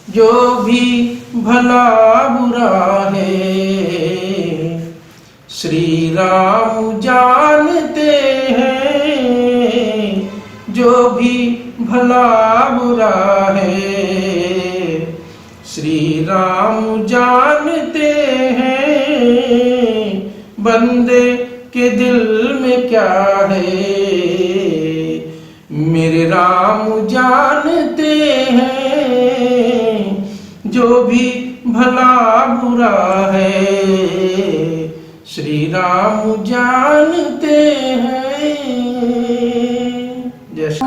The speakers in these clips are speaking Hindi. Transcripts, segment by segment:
जो भी भला बुरा है श्री राम जानते हैं। जो भी भला बुरा है श्री राम जानते हैं। बंदे के दिल में क्या है मेरे राम जानते हैं। जो भी भला बुरा है श्री राम जानते हैं। जय श्री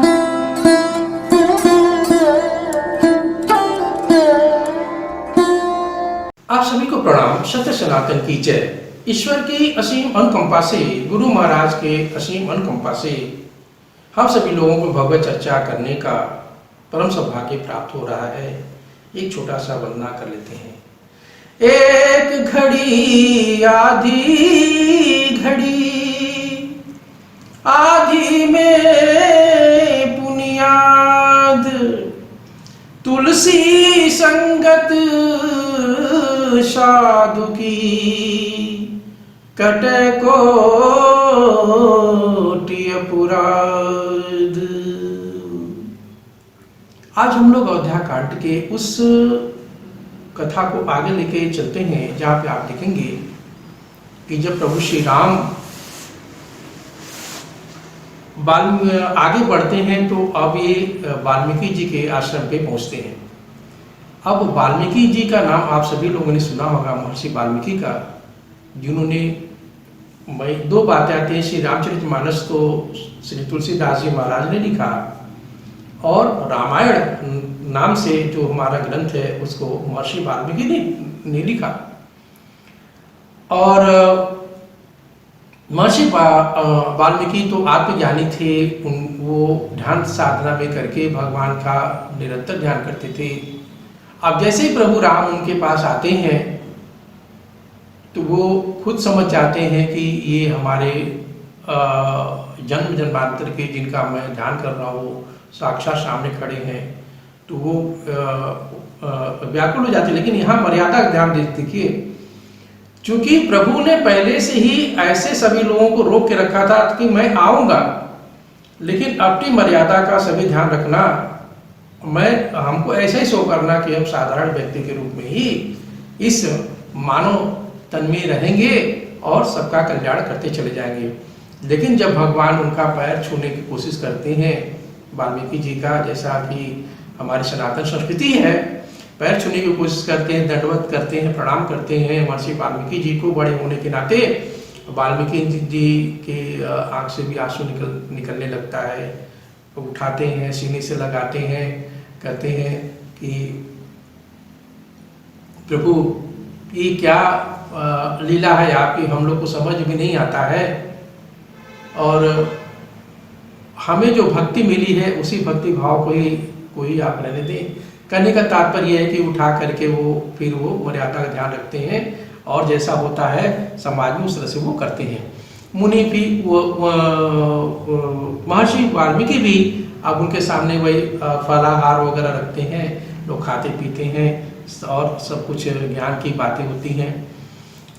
आप सभी को प्रणाम। सत्य सनातन की जय। ईश्वर की असीम अनुकंपा से, गुरु महाराज के असीम अनुकंपा से हम सभी लोगों को भगवत चर्चा करने का परम सौभाग्य प्राप्त हो रहा है। एक छोटा सा वंदना कर लेते हैं। एक घड़ी आधी घड़ी, आधी में पुनियाद, तुलसी संगत साधु की, कटे कोटि अपराध। आज हम लोग अयोध्या कांड के उस कथा को आगे लेके चलते हैं जहाँ पे आप देखेंगे कि जब प्रभु श्री राम आगे बढ़ते हैं तो अब ये वाल्मीकि जी के आश्रम पे पहुँचते हैं। अब वाल्मीकि जी का नाम आप सभी लोगों ने सुना होगा, महर्षि वाल्मीकि का, जिन्होंने दो बातें आती हैं। श्री रामचरितमानस तो श्री तुलसीदास जी महाराज ने लिखा और रामायण नाम से जो हमारा ग्रंथ है उसको महर्षि वाल्मीकि ने लिखा। और महर्षि वाल्मीकि तो आत्मज्ञानी थे। वो ध्यान साधना में करके भगवान का निरंतर ध्यान करते थे। अब जैसे ही प्रभु राम उनके पास आते हैं तो वो खुद समझ जाते हैं कि ये हमारे जन्म जन्मांतर के जिनका मैं ध्यान कर रहा हूँ साक्षात सामने खड़े हैं। तो वो व्याकुल हो जाते। लेकिन यहाँ मर्यादा का ध्यान देखिए, क्योंकि प्रभु ने पहले से ही ऐसे सभी लोगों को रोक के रखा था कि मैं आऊँगा, लेकिन अपनी मर्यादा का सभी ध्यान रखना। हमको ऐसा ही शो करना कि हम साधारण व्यक्ति के रूप में ही इस मानव तन में रहेंगे और सबका कल्याण करते चले जाएंगे। लेकिन जब भगवान उनका पैर छूने की कोशिश करते हैं, वाल्मीकि जी का, जैसा कि हमारी सनातन संस्कृति है, पैर छूने की कोशिश करते हैं, दंडवत करते हैं, प्रणाम करते हैं महर्षि वाल्मीकि जी को। बड़े होने के नाते वाल्मीकि जी के आंख से भी आंसू निकलने लगता है। उठाते हैं, सीने से लगाते हैं, कहते हैं कि प्रभु ये क्या लीला है आपकी, हम लोग को समझ भी नहीं आता है। और हमें जो भक्ति मिली है उसी भक्ति भाव को ही आप रहने दें। करने का तात्पर्य है कि उठा करके फिर वो मर्यादा का ध्यान रखते हैं और जैसा होता है समाज में उस तरह से वो करते हैं। मुनि भी महर्षि वाल्मीकि भी अब उनके सामने वही फलाहार वगैरह रखते हैं, लोग खाते पीते हैं और सब कुछ ज्ञान की बातें होती हैं।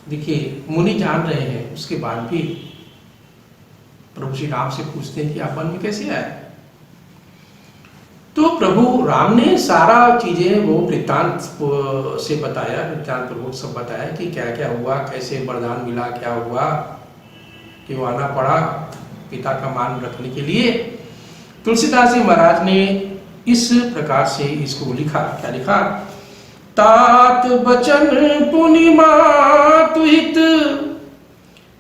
देखिए, मुनि जान रहे हैं, उसके बाद भी प्रभु श्री राम से पूछते हैं कि आप वन में कैसे आए। तो प्रभु राम ने सारा चीजें वो वृत्तांत से बताया, वृत्तांत पूर्वक सब बताया कि क्या क्या हुआ, कैसे वरदान मिला, क्या हुआ, क्यों आना पड़ा पिता का मान रखने के लिए। तुलसीदास जी महाराज ने इस प्रकार से इसको लिखा। क्या लिखा? तात बचन पुनि मातु हित,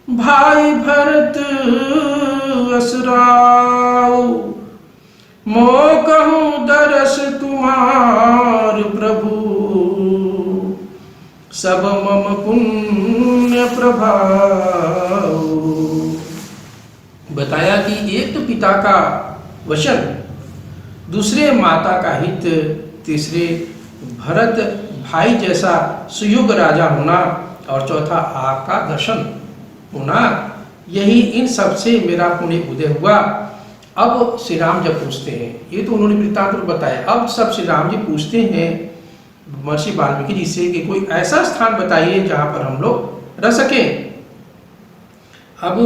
भाई भरत असराऊ, मोह कहूँ दरस तुम्हार प्रभु, सब मम पुण्य प्रभाव। बताया कि एक तो पिता का वचन, दूसरे माता का हित, तीसरे भरत भाई जैसा सुयोग राजा होना और चौथा आपका दर्शन होना, यही इन सब से मेरा पुण्य उदय हुआ। अब श्री राम जब पूछते हैं, ये तो उन्होंने वृत्तांत बताया, अब सब श्री राम जी पूछते हैं महर्षि वाल्मीकि जी से कि कोई ऐसा स्थान बताइए जहां पर हम लोग रह सके। अब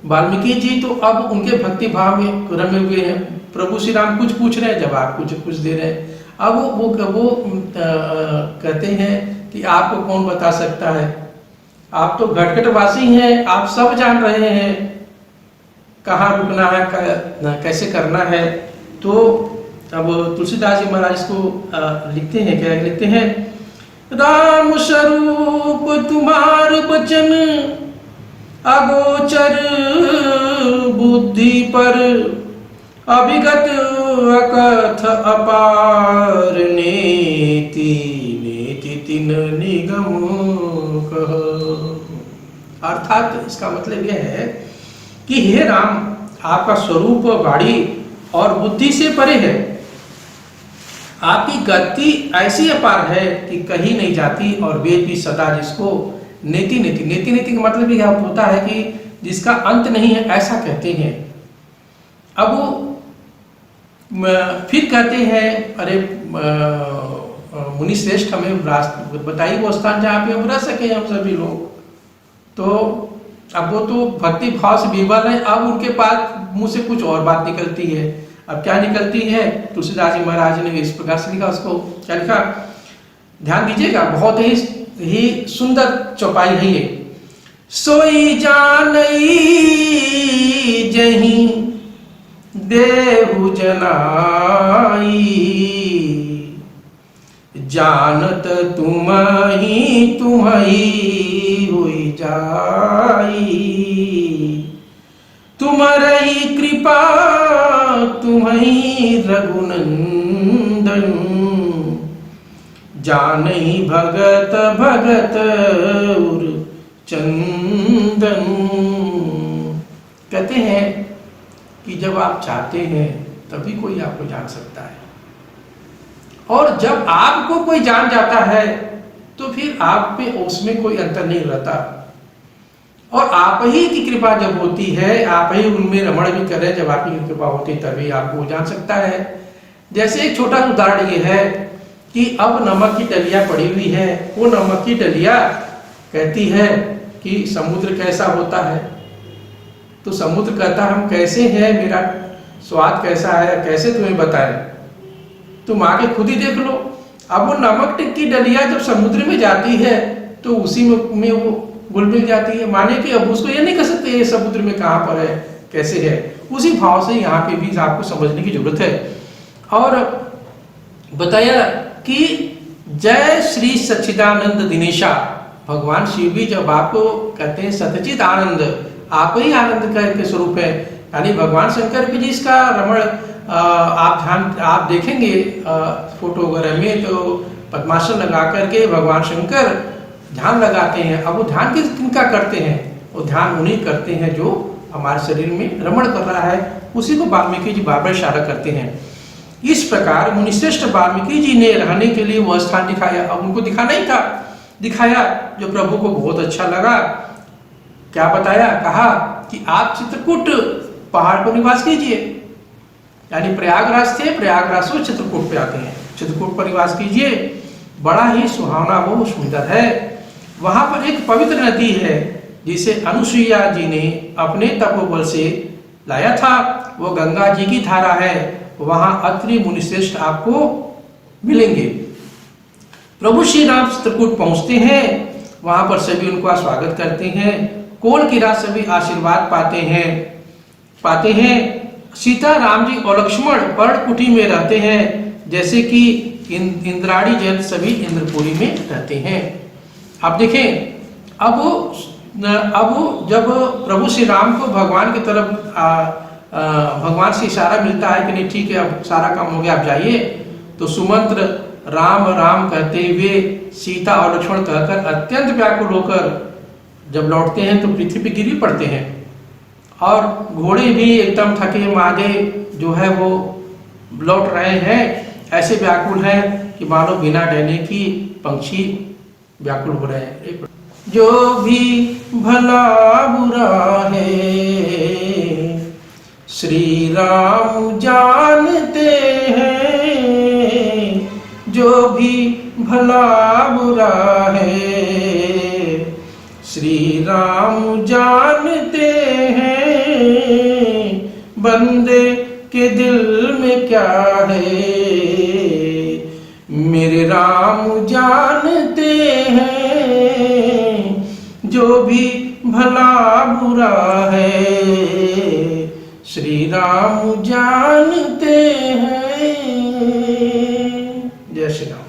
वाल्मीकि जी तो अब उनके भक्ति भाव में रमे हुए हैं। प्रभु श्री राम कुछ पूछ रहे हैं, जवाब कुछ दे रहे हैं। अब वो कहते हैं कि आपको कौन बता सकता है, आप तो घटघटवासी हैं, आप सब जान रहे हैं कहाँ रुकना है, कैसे करना है। तो अब तुलसीदास जी महाराज इसको लिखते हैं, क्या लिखते हैं, राम स्वरूप तुम्हार वचन अगोचर बुद्धि पर, अभिगत अकथ अपार नेति नेति तिन निगम कह। अर्थात इसका मतलब यह है कि हे राम, आपका स्वरूप वाणी और बुद्धि से परे है, आपकी गति ऐसी अपार है कि कहीं नहीं जाती, और वेद भी सदा जिसको नेति नेति नेति नेति का मतलब यह होता है कि जिसका अंत नहीं है, ऐसा कहते हैं। अब फिर कहते हैं, अरे मुनि श्रेष्ठ हमें बताइए वो स्थान जहाँ पे हम रह सके हम सभी लोग। तो अब वो तो भक्ति भाव से विवल है, अब उनके पास मुंह से कुछ और बात निकलती है। अब क्या निकलती है, तुलसीदास जी महाराज ने इस प्रकार से लिखा, उसको क्या लिखा, ध्यान दीजिएगा, बहुत ही सुंदर चौपाई है ये। सोई जानई जहीं देहु जनाई, जानत तुम्हि तुम्हि होई जाई, तुम्हारी कृपा तुम्हि रघुनंदन, जानई भगत भगत उर चंदन। कहते हैं कि जब आप चाहते हैं तभी कोई आपको जान सकता है, और जब आपको कोई जान जाता है तो फिर आप पे उसमें कोई अंतर नहीं रहता, और आप ही की कृपा जब होती है, आप ही उनमें रमण भी करें, जब आपकी कृपा होती है तभी आपको जान सकता है। जैसे एक छोटा उदाहरण ये है कि अब नमक की डलिया पड़ी हुई है, वो नमक की डलिया कहती है कि समुद्र कैसा होता है, तो समुद्र कहता हम कैसे हैं, मेरा स्वाद कैसा है, कैसे तुम्हें बताएं, तुम आके खुद ही देख लो। अब वो नमक की डलिया जब समुद्र में जाती है तो उसी में वो घुल मिल जाती है, माने कि अब उसको ये नहीं कह सकते ये समुद्र में कहाँ पर है, कैसे है। उसी भाव से यहाँ पे भी आपको समझने की जरूरत है। और बताया कि जय श्री सच्चिदानंद दिनेशा, भगवान शिव भी जब आपको कहते हैं सतचित आनंद, आप ही आनंद के स्वरूप है, यानी भगवान शंकर भी जिसका रमण आप देखेंगे फोटो वगैरह में, तो पद्मासन लगा करके भगवान शंकर ध्यान लगाते हैं। अब वो ध्यान किनका करते हैं, वो ध्यान उन्हीं करते हैं जो हमारे शरीर में रमण कर रहा है, उसी को वाल्मीकि जी बार बार इशारा करते हैं। इस प्रकार मुनिश्रेष्ठ वाल्मीकि जी ने रहने के लिए वह स्थान दिखाया। अब उनको दिखाना ही था, दिखाया, जो प्रभु को बहुत अच्छा लगा। क्या बताया, कहा कि आप चित्रकूट पहाड़ पर निवास कीजिए, यानी प्रयागराज थे, प्रयागराज से चित्रकूट पे आते हैं, चित्रकूट पर निवास कीजिए, बड़ा ही सुहावना वो सुंदर है। वहां पर एक पवित्र नदी है जिसे अनुसुईया जी ने अपने तपोबल से लाया था, वो गंगा जी की धारा है। वहां अत्रि मुनिश्रेष्ठ आपको मिलेंगे। प्रभु श्री राम चित्रकूट पहुंचते हैं, वहां पर सभी उनका स्वागत करते हैं, कोल की रात सभी आशीर्वाद पाते हैं। सीता, राम जी और लक्ष्मण पर्णकुटी में रहते हैं, जैसे कि इंद्राणी जन सभी इंद्रपुरी में रहते हैं। अब देखें, अब जब प्रभु श्री राम को भगवान की तरफ भगवान से इशारा मिलता है कि नहीं ठीक है अब सारा काम हो गया आप जाइए, तो सुमंत्र राम राम कहते हुए सीता और लक्ष्मण कहकर अत्यंत व्याकुल होकर जब लौटते हैं तो पृथ्वी पर गिर पड़ते हैं, और घोड़े भी एकदम थके मादे जो है वो लौट रहे हैं, ऐसे व्याकुल हैं कि मानो बिना डरने की पंछी व्याकुल हो रहे हैं। जो भी भला बुरा है श्री राम जानते हैं, जो भी भला बुरा है। श्री राम जानते हैं बंदे के दिल में क्या है। मेरे राम जानते हैं जो भी भला बुरा है। श्री राम जानते हैं। जय श्री राम।